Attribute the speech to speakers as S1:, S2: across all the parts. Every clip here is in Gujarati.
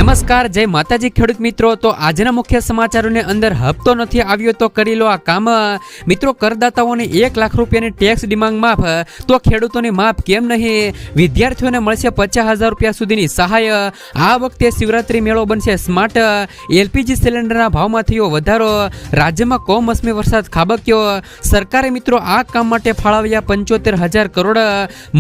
S1: નમસ્કાર, જય માતાજી ખેડૂત મિત્રો। તો આજના મુખ્ય સમાચારોની અંદર હપ્તો નથી આવ્યો તો કરી લો આ કામ। મિત્રો, કરદાતાઓને 1 લાખ રૂપિયાની ટેક્સ ડિમાન્ડ માફ તો ખેડૂતોની માફ કેમ નહીં? વિદ્યાર્થીઓને મળશે 50,000 રૂપિયા સુધીની સહાય। આ વખતે શિવરાત્રી મેળો બનશે સ્માર્ટ। એલપીજી સિલિન્ડરના ભાવમાં થયો વધારો। રાજ્યમાં કમોસમી વરસાદ ખાબક્યો। સરકારે મિત્રો આ કામ માટે ફાળવ્યા 75,000 કરોડ।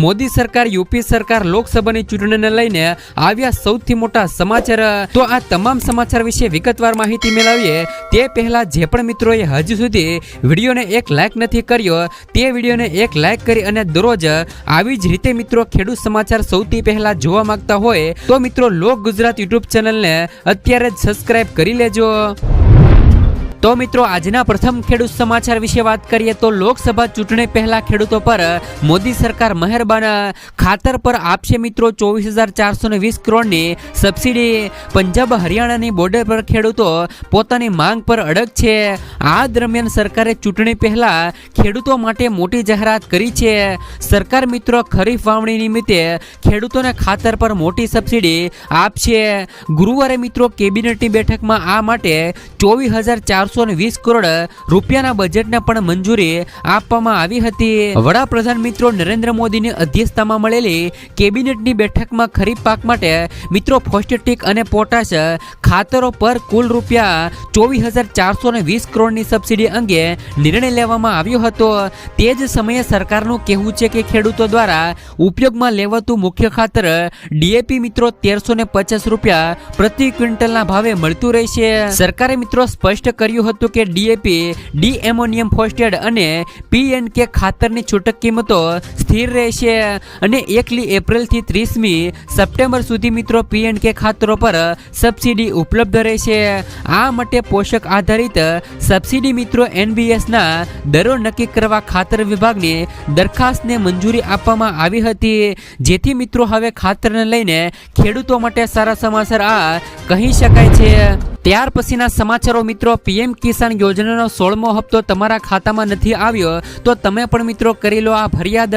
S1: મોદી સરકાર, યુપી સરકાર લોકસભાની ચૂંટણીને લઈને આવ્યા સૌથી મોટા સમાચાર। તો આ તમામ સમાચાર વિશે વિગતવાર માહિતી મેળવીએ તે પહેલા જે પણ મિત્રોએ હજુ સુધી વિડીયોને એક લાઈક નથી કર્યો તે વિડીયોને એક લાઈક કરી અને દરરોજ આવી જ રીતે મિત્રો ખેડૂત સમાચાર સૌથી પહેલા જોવા માંગતા હોય તો મિત્રો લોક ગુજરાત યુટ્યુબ ચેનલને અત્યારે જ સબસ્ક્રાઇબ કરી લેજો। તો મિત્રો આજના પ્રથમ ખેડૂત સમાચાર વિશે વાત કરીએ તો લોકસભા ચૂંટણી પહેલા ખેડૂતો પર મોદી સરકાર મહેરબાન। ખાતર પર આપશે મિત્રો 24,420 કરોડની સબસિડી। પંજાબ હરિયાણાની બોર્ડર પર ખેડૂતો પોતાની માંગ પર અડગ છે। આ દરમિયાન સરકારે ચૂંટણી પહેલા ખેડૂતો માટે મોટી જાહેરાત કરી છે। સરકાર મિત્રો ખરીફ વાવણી નિમિત્તે ખેડૂતોને ખાતર પર મોટી સબસિડી આપશે। ગુરુવારે મિત્રો કેબિનેટની બેઠકમાં આ માટે 24,420 કરોડ રૂપિયાના બજેટને પણ મંજૂરી આપવામાં આવી હતી। વડાપ્રધાન મિત્રો નરેન્દ્ર મોદીની અધ્યક્ષતામાં મળેલી કેબિનેટની બેઠકમાં ખરીફ પાક માટે મિત્રો ફોસ્ફેટિક અને પોટાશ ખાતરો પર કુલ રૂપિયા 24,420 કરોડની સબસિડી અંગે નિર્ણય લેવામાં આવ્યો હતો। તે જ સમયે સરકારનું કહેવું છે કે ખેડૂતો દ્વારા ઉપયોગમાં લેવાતું મુખ્ય ખાતર ડીએપી મિત્રો 1,350 રૂપિયા પ્રતિ ક્વિન્ટલના ભાવે મળતું રહેશે। સરકારે મિત્રો સ્પષ્ટ કર્યું હતું કે ડીએપી, ડીએમોનિયમ ફોસ્ફેટ અને પીએનકે ખાતરની છૂટક કિંમતો સ્થિર રહેશે અને 1 એપ્રિલથી 30મી સપ્ટેમ્બર સુધી મિત્રો પીએનકે ખાતરો પર સબસિડી ઉપલબ્ધ રહેશે। આ માટે પોષક આધારિત સબસિડી મિત્રો એનબીએસના દરો નક્કી કરવા ખાતર વિભાગની દરખાસ્તને મંજૂરી આપવામાં આવી હતી, જેથી મિત્રો હવે ખાતરને લઈને ખેડૂતો માટે સારા સમાચાર આ કહી શકાય છે। ત્યાર પછીના સમાચારો મિત્રો, પીએમ કિસાન યોજનાનો 16મો હપ્તો તમારા ખાતામાં નથી આવ્યો તો તમે પણ મિત્રો કરી લો આ ફરિયાદ।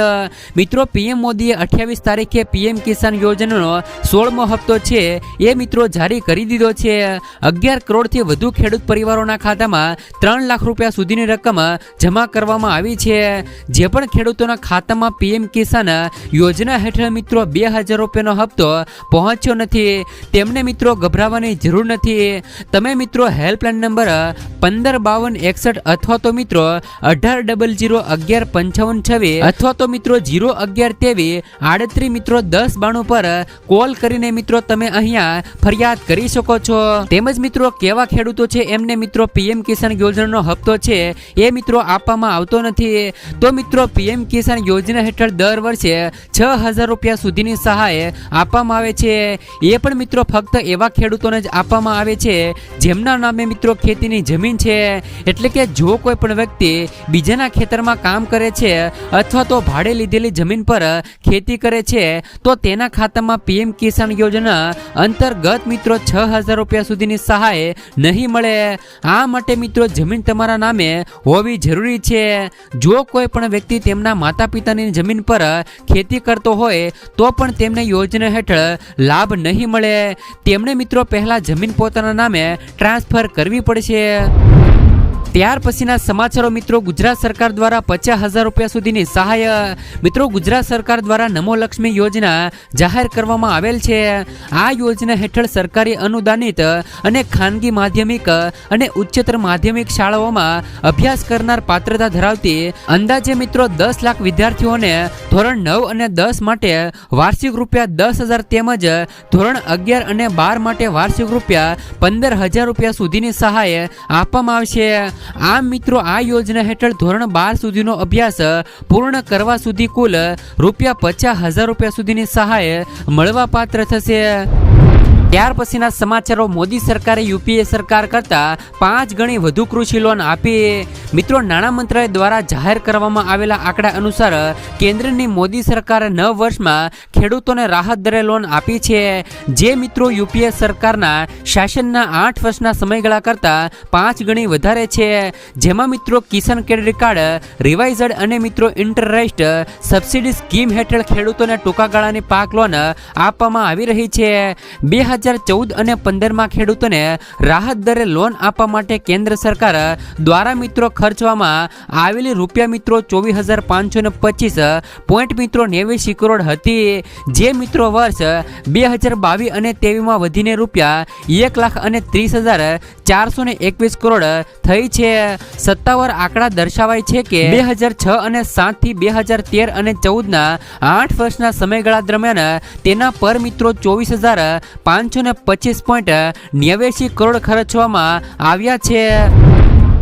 S1: મિત્રો પીએમ મોદીએ 28 તારીખે પીએમ કિસાન યોજનાનો 16મો હપ્તો છે એ મિત્રો જારી કરી દીધો છે। 11 કરોડથી વધુ ખેડૂત પરિવારોના ખાતામાં 3 લાખ રૂપિયા સુધીની રકમ જમા કરવામાં આવી છે। જે પણ ખેડૂતોના ખાતામાં પીએમ કિસાન યોજના હેઠળ મિત્રો 2,000 રૂપિયાનો હપ્તો પહોંચ્યો નથી તેમને મિત્રો ગભરાવાની જરૂર નથી। તમે મિત્રો હેલ્પલાઇન નંબર 155261 અથવા તો મિત્રો 1800115526 અથવા તો મિત્રો 01123 મિત્રો 1092 પર કોલ કરીને મિત્રો તમે અહીંયા ફરિયાદ કરી શકો છો। તેમજ મિત્રો કેવા ખેડૂતો છે એમને મિત્રો પીએમ કિસાન યોજનાનો હપ્તો છે એ મિત્રો આપવામાં આવતો નથી તો મિત્રો પીએમ કિસાન યોજના હેઠળ દર વર્ષે 6,000 રૂપિયા સુધીની સહાય આપવામાં આવે છે। એ પણ મિત્રો ફક્ત એવા ખેડૂતોને જ આપવામાં આવે છે જેમના નામે મિત્રો ખેતીની જમીન છે। એટલે કે જો કોઈ પણ વ્યક્તિ બીજાના ખેતરમાં કામ કરે છે અથવા તો ભાડે લીધેલી જમીન પર ખેતી કરે છે તો તેના ખાતામાં પીએમ કિસાન યોજના અંતર્ગત મિત્રો 6,000 રૂપિયા સુધીની સહાય નહીં મળે। આ માટે મિત્રો જમીન તમારા નામે હોવી જરૂરી છે। જો કોઈ પણ વ્યક્તિ તેમના માતા પિતાની જમીન પર ખેતી કરતો હોય તો પણ તેમને યોજના હેઠળ લાભ નહીં મળે। તેમણે મિત્રો પહેલા જમીન પોતાના નામે ટ્રાન્સફર કરવી પડશે। ત્યાર પછીના સમાચારો મિત્રો, ગુજરાત સરકાર દ્વારા 50,000 રૂપિયા સુધીની સહાય। મિત્રો ગુજરાત સરકાર દ્વારા નમો લક્ષ્મી યોજના જાહેર કરવામાં આવેલ છે। આ યોજના હેઠળ સરકારી અનુદાનિત અને ખાનગી માધ્યમિક અને ઉચ્ચતર માધ્યમિક શાળાઓમાં અભ્યાસ કરનાર પાત્રતા ધરાવતી અંદાજે મિત્રો 10 લાખ વિદ્યાર્થીઓને ધોરણ 9 અને 10 માટે વાર્ષિક રૂપિયા 10,000 તેમજ ધોરણ 11 અને 12 માટે વાર્ષિક રૂપિયા 15,000 રૂપિયા સુધીની સહાય આપવામાં આવશે। આમ મિત્રો આ યોજના હેઠળ ધોરણ 12 સુધીનો અભ્યાસ પૂર્ણ કરવા સુધી કુલ રૂપિયા 50,000 રૂપિયા સુધીની સહાય મળવા પાત્ર થશે। ત્યાર પછીના સમાચારો, મોદી સરકારે યુપીએ સરકાર કરતા 5 ગણી વધુ કૃષિ લોન આપી। મિત્રો નાણાં મંત્રાલય દ્વારા જાહેર કરવામાં આવેલા આંકડા અનુસાર કેન્દ્રની મોદી સરકારે 9 વર્ષમાં ખેડૂતોને રાહત દરે લોન આપી છે, જે મિત્રો યુપીએ સરકારના શાસનના 8 વર્ષના સમયગાળા કરતા 5 ગણી વધારે છે। જેમાં મિત્રો કિસાન ક્રેડિટ કાર્ડ રિવાઇઝડ અને મિત્રો ઇન્ટરેસ્ટ સબસિડી સ્કીમ હેઠળ ખેડૂતોને ટૂંકા ગાળાની પાક લોન આપવામાં આવી રહી છે। 2014 અને 15માં ખેડૂતોને રાહત દરે લોન આપવા માટે કેન્દ્ર સરકાર દ્વારા મિત્રો ખર્ચવામાં આવેલી રૂપિયા મિત્રો 24,525 પોઈન્ટ મિત્રો 89 કરોડ હતી, જે મિત્રો વર્ષ 2022 અને 23માં વધીને રૂપિયા 1,30,421 કરોડ થઈ છે. સત્તાવાર આંકડા દર્શાવાય છે કે 2006 અને 7 થી 2013 અને 14ના 8 વર્ષના સમયગાળા દરમિયાન તેના પર મિત્રો 24,525.89 કરોડ ખર્ચવામાં આવ્યા છે.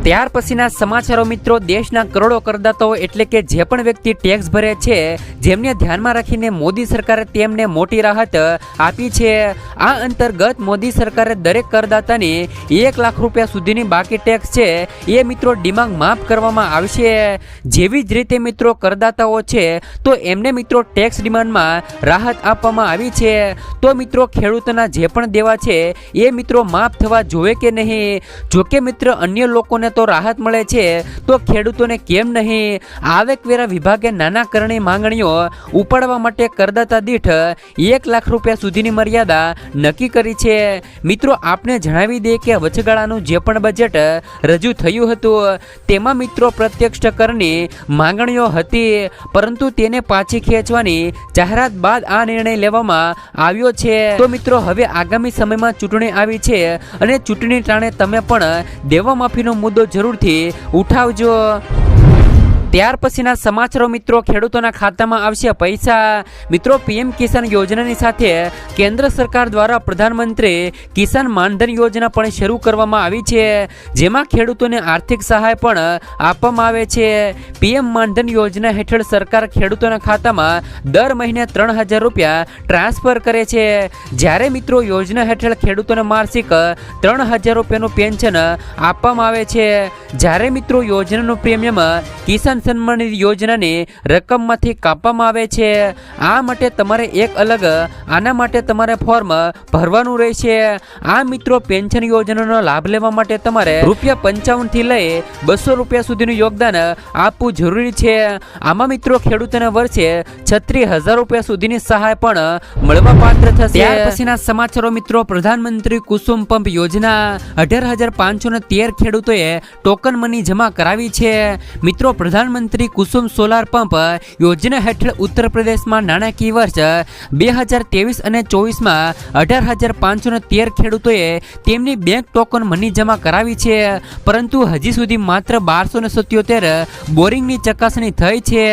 S1: ત્યાર પછીના સમાચારો મિત્રો, દેશના કરોડો કરદાતાઓ એટલે કે જે પણ વ્યક્તિ ટેક્સ ભરે છે, જેમને ધ્યાનમાં રાખીને મોદી સરકારે તેમને મોટી રાહત આપી છે. આ અંતર્ગત મોદી સરકારે દરેક કરદાતાની 1 લાખ રૂપિયા સુધીની બાકી ટેક્સ છે એ મિત્રો ડિમાન્ડ માફ કરવામાં આવશે. જેવી જ રીતે મિત્રો કરદાતાઓ છે તો એમને મિત્રો ટેક્સ ડિમાન્ડમાં રાહત આપવામાં આવી છે. તો મિત્રો ખેડૂતોના જે પણ દેવા છે એ મિત્રો માફ થવા જોઈએ કે નહીં? જોકે મિત્ર અન્ય લોકોને તો રાહત મળે છે તો ખેડૂતોને કેમ નહીં? આવકવેરા વિભાગે નાના કરણી માંગણીઓ ઉપાડવા માટે કરદાતા દીઠ 1 લાખ રૂપિયા સુધીની મર્યાદા નક્કી કરી છે. મિત્રો આપને જણાવી દે કે વચગાળાનું જે પણ બજેટ રજૂ થયું હતું તેમાં મિત્રો પ્રત્યક્ષ કરની માંગણીઓ હતી, પરંતુ તેને પાછી ખેંચવાની જાહેરાત બાદ આ નિર્ણય લેવામાં આવ્યો છે. તો મિત્રો હવે આગામી સમયમાં ચૂંટણી આવી છે અને ચૂંટણી ટાણે તમે પણ દેવા માફીનો મુદ્દો જરૂરથી ઉઠાવજો. ત્યાર પછીના સમાચારો મિત્રો, ખેડૂતોના ખાતામાં આવશે પૈસા. મિત્રો પીએમ કિસાન યોજનાની સાથે કેન્દ્ર સરકાર દ્વારા પ્રધાનમંત્રી કિસાન માનધન યોજના પણ શરૂ કરવામાં આવી છે, જેમાં ખેડૂતોને આર્થિક સહાય પણ આપવામાં આવે છે. પીએમ માનધન યોજના હેઠળ સરકાર ખેડૂતોના ખાતામાં દર મહિને 3,000 રૂપિયા ટ્રાન્સફર કરે છે. જ્યારે મિત્રો યોજના હેઠળ ખેડૂતોને માસિક 3,000 રૂપિયાનું પેન્શન આપવામાં આવે છે. જ્યારે મિત્રો યોજનાનું પ્રીમિયમ કિસાન સન્માન નિધિ યોજનાની રકમમાંથી કાપવામાં આવે છે. આ માટે તમારે એક અલગ આના માટે તમારે ફોર્મ ભરવાનું રહેશે. આ મિત્રો પેન્શન યોજનાનો લાભ લેવા માટે તમારે ₹55 થી લઈ ₹200 સુધીનું યોગદાન આપવું જરૂરી છે. આમાં મિત્રો ખેડૂતોને વર્ષે 36,000 રૂપિયા સુધીની સહાય પણ મળવા પાત્ર થશે. ત્યાર પછીના સમાચારો મિત્રો, પ્રધાનમંત્રી કુસુમ પંપ યોજના 18,513 ખેડૂતોએ ટોકન મની જમા કરાવી છે. મિત્રો પ્રધાનમંત્રી કુસુમ સોલાર પંપ યોજના હેઠળ ઉત્તર પ્રદેશમાં નાણાકીય વર્ષ 2023 અને 24માં 18,513 ખેડૂતોએ તેમની બેંક ટોકન મની જમા કરાવી છે, પરંતુ હજી સુધી માત્ર 1,277 બોરિંગની ચકાસણી થઈ છે.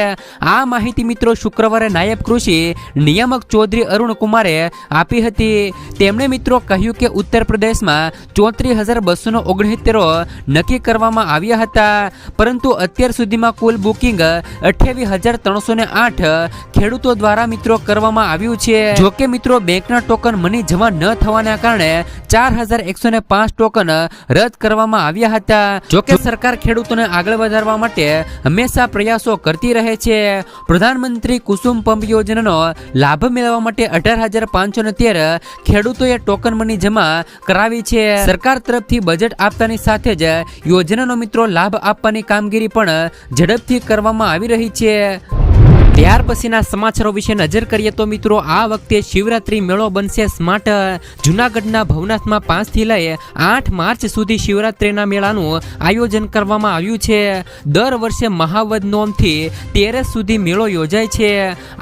S1: આ માહિતી મિત્રો શુક્રવારે નાયબ કૃષિ નિયામક ચૌધરી અરુણ કુમારે આપી હતી. તેમણે મિત્રો કહ્યું કે ઉત્તર પ્રદેશમાં 34,269 નક્કી કરવામાં આવ્યા હતા, પરંતુ અત્યાર સુધીમાં કુલ બુકિંગ 28,308 ખેડૂતો દ્વારા મિત્રો કરવામાં આવ્યું છે. જોકે મિત્રો બેંકના ટોકન મની જમા ન થવાના કારણે 4,105 ટોકન રદ કરવામાં આવ્યા હતા. જોકે સરકાર ખેડૂતોને આગળ વધારવા માટે હંમેશા પ્રયાસો કરતી રહે છે. પ્રધાનમંત્રી કુસુમ પંપ યોજનાનો લાભ મેળવવા માટે 18,513 ખેડૂતોએ ટોકન મની જમા કરાવી છે. સરકાર તરફથી બજેટ આપતાની સાથે જ યોજનાનો મિત્રો લાભ આપવાની કામગીરી પણ ઝડપથી કરવામાં આવી રહી છે. ત્યાર પછીના સમાચારો વિશે નજર કરીએ તો મિત્રો આ વખતે શિવરાત્રી મેળો બનશે સ્માર્ટ. જૂનાગઢના ભવનાથમાં 5 થી લઈ 8 માર્ચ સુધી શિવરાત્રીના મેળાનું આયોજન કરવામાં આવ્યું છે. દર વર્ષે મહાવદ નોમથી 13 સુધી મેળો યોજાય છે.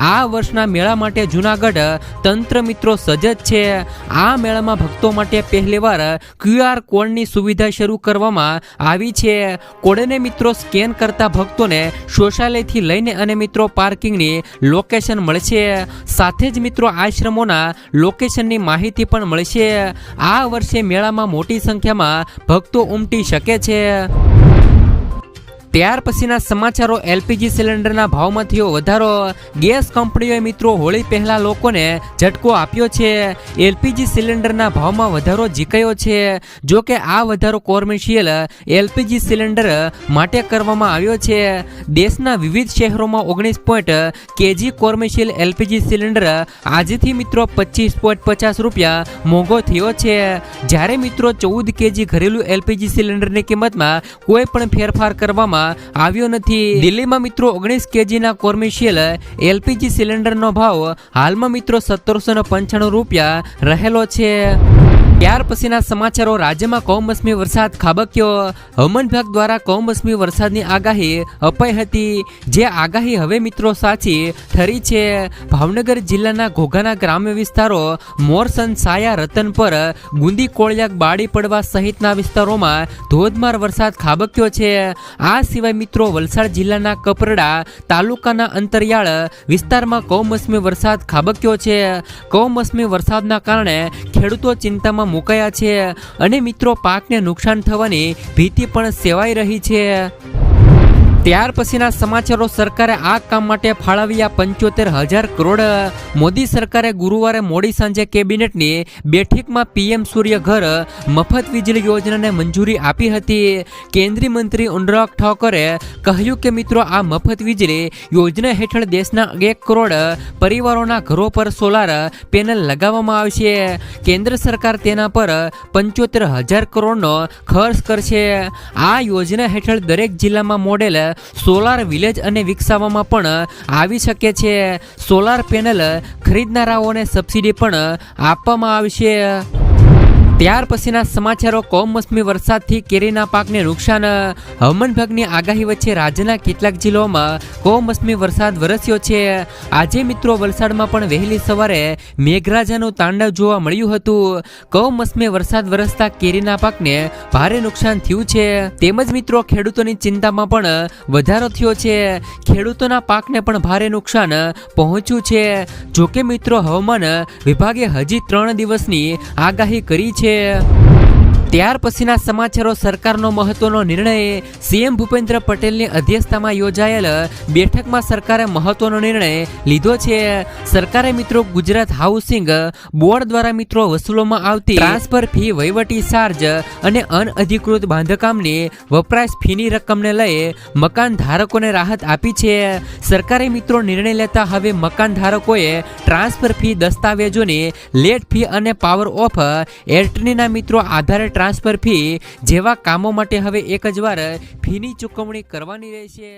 S1: આ વર્ષના મેળા માટે જૂનાગઢ તંત્ર મિત્રો સજ્જ છે. આ મેળામાં ભક્તો માટે પહેલીવાર QR કોડની સુવિધા શરૂ કરવામાં આવી છે. કોડને મિત્રો સ્કેન કરતા ભક્તોને શૌચાલયથી લઈને અને મિત્રો પાર્કિંગની લોકેશન મળશે. સાથે જ મિત્રો આશ્રમોના લોકેશનની માહિતી પણ મળશે. આ વર્ષે મેળામાં મોટી સંખ્યામાં ભક્તો ઉમટી શકે છે. ત્યાર પછીના સમાચારો, LPG સિલિન્ડરના ભાવમાં થયો વધારો. ગેસ કંપનીઓએ મિત્રો હોળી પહેલા લોકોને ઝટકો આપ્યો છે. LPG સિલિન્ડરના ભાવમાં વધારો ઝીકાયો છે. જો કે આ વધારો કોમર્શિયલ LPG સિલિન્ડર માટે કરવામાં આવ્યો છે. દેશના વિવિધ શહેરોમાં 19 kg કોમર્શિયલ LPG સિલિન્ડર આજથી મિત્રો 25.50 રૂપિયા મોંઘો થયો છે. જ્યારે મિત્રો 14 kg ઘરેલું LPG સિલિન્ડરની કિંમતમાં કોઈ પણ ફેરફાર કરવામાં કરવામાં આવ્યો નથી. દિલ્હીમાં મિત્રો 19 kgના કોમર્શિયલ LPG સિલિન્ડરનો ભાવ હાલમાં મિત્રો 1795 રૂપિયા રહેલો છે. ત્યાર પછીના સમાચારો. રાજ્યમાં કમોસમી વરસાદ ખાબક્યો. હવામાન વિભાગ દ્વારા કમોસમી વરસાદની આગાહી અપાઈ હતી, જે આગાહી હવે મિત્રો સાચી ઠરી છે. ભાવનગર જિલ્લાના ઘોઘાના ગ્રામ્ય વિસ્તારો મોરસન, સાયા, રતનપર, ગુંદી, કોળિયાક, બાળી પડવા સહિતના વિસ્તારોમાં ધોધમાર વરસાદ ખાબક્યો છે. આ સિવાય મિત્રો વલસાડ જિલ્લાના કપરડા તાલુકાના અંતરિયાળ વિસ્તારમાં કમોસમી વરસાદ ખાબક્યો છે. કમોસમી વરસાદના કારણે ખેડૂતો ચિંતામાં મુકાયા છે અને મિત્રો પાકને નુકસાન થવાની ભીતિ પણ સેવાઈ રહી છે. ત્યાર પછીના સમાચારો. સરકારે આ કામ માટે ફાળવ્યા 75,000 કરોડ. મોદી સરકારે ગુરુવારે મોડી સાંજે કેબિનેટની બેઠકમાં PM સૂર્ય ઘર મફત વીજળી યોજનાને મંજૂરી આપી હતી. કેન્દ્રીય મંત્રી અનુરાગ ઠાકુરે કહ્યું કે મિત્રો આ મફત વીજળી યોજના હેઠળ દેશના 1 કરોડ પરિવારોના ઘરો પર સોલાર પેનલ લગાવવામાં આવશે. કેન્દ્ર સરકાર તેના પર 75,000 કરોડનો ખર્ચ કરશે. આ યોજના હેઠળ દરેક જિલ્લામાં મોડેલ સોલાર વિલેજ અને વિકસાવવામાં પણ આવી શકે છે. સોલાર પેનલ ખરીદનારાઓને સબસિડી પણ આપવામાં આવશે. ત્યાર પછીના સમાચારો. કમોસમી વરસાદથી કેરીના પાકને નુકસાન. હવામાન વિભાગની આગાહી વચ્ચે રાજ્યના કેટલાક જિલ્લાઓમાં કમોસમી વરસાદ વરસ્યો છે. આજે મિત્રો વલસાડમાં પણ વહેલી સવારે મેઘરાજાનું તાંડવ જોવા મળ્યું હતું. કમોસમી વરસાદ વરસતા કેરીના પાકને ભારે નુકસાન થયું છે. તેમજ મિત્રો ખેડૂતોની ચિંતામાં પણ વધારો થયો છે. ખેડૂતોના પાકને પણ ભારે નુકસાન પહોંચ્યું છે. જોકે મિત્રો હવામાન વિભાગે હજી 3 દિવસની આગાહી કરી છે. ત્યાર પછીના સમાચારો. સરકારનો મહત્વનો નિર્ણય. CM ભૂપેન્દ્ર પટેલની અધ્યક્ષતામાં યોજાયેલ બેઠકમાં સરકારે મહત્વનો નિર્ણય લીધો છે. સરકારે મિત્રો ગુજરાત હાઉસિંગ બોર્ડ દ્વારા મિત્રો વસૂલવામાં આવતી ટ્રાન્સફર ફી, વહીવટી ચાર્જ અને અનઅધિકૃત બાંધકામની વપરાશ ફીની રકમને લઈ મકાન ધારકોને રાહત આપી છે. સરકારે મિત્રો નિર્ણય લેતા હવે મકાન ધારકોએ ટ્રાન્સફર ફી, દસ્તાવેજોની લેટ ફી અને પાવર ઓફ એટર્નીના મિત્રો આધારે ટ્રાન્સફર ફી જેવા કામો માટે હવે એક જ વાર ફીની ચૂકવણી કરવાની રહેશે.